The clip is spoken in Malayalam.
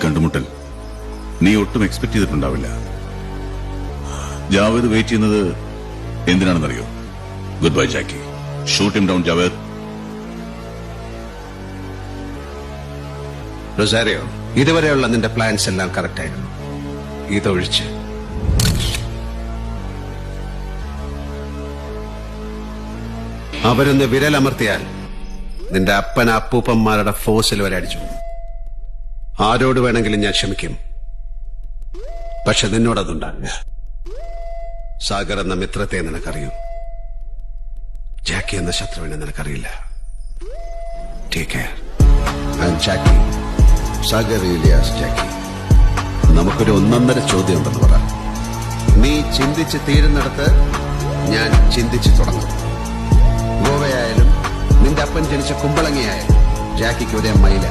കണ്ടുമുട്ടൽ നീ ഒട്ടും എക്സ്പെക്ട് ചെയ്തിട്ടുണ്ടാവില്ല. ജാവേദ് വെയിറ്റ് ചെയ്യുന്നത് എന്തിനാണെന്നറിയോ? Good bye Jackie. Shoot him down Javed. Rosario, ഇതുവരെയുള്ള നിന്റെ പ്ലാൻസ് എല്ലാം കറക്റ്റ് ആയിരുന്നു. ഇതൊഴിച്ച് അവരൊന്ന് വിരലമർത്തിയാൽ നിന്റെ അപ്പൻ അപ്പൂപ്പന്മാരുടെ ഫോഴ്സിൽ വരെ അടിച്ചു. ആരോട് വേണമെങ്കിലും ഞാൻ ക്ഷമിക്കും, പക്ഷെ നിന്നോടതുണ്ടാവില്ല. സാഗർ എന്ന മിത്രത്തെ നിനക്കറിയൂ, ജാക്കി എന്ന ശത്രുവിനെ നിനക്കറിയില്ല. Take care. And Jackie, Sagar alias Jackie, നമുക്കൊരു ഒന്നൊന്നര ചോദ്യം ഉണ്ടെന്ന് പറ. നീ ചിന്തിച്ച് തീരുന്നിടത്ത് ഞാൻ ചിന്തിച്ചു തുടങ്ങും. ഗോവയായാലും നിന്റെ അപ്പൻ ജനിച്ച കുമ്പളങ്ങിയായാലും ജാക്കിക്ക് ഒരേ മൈല.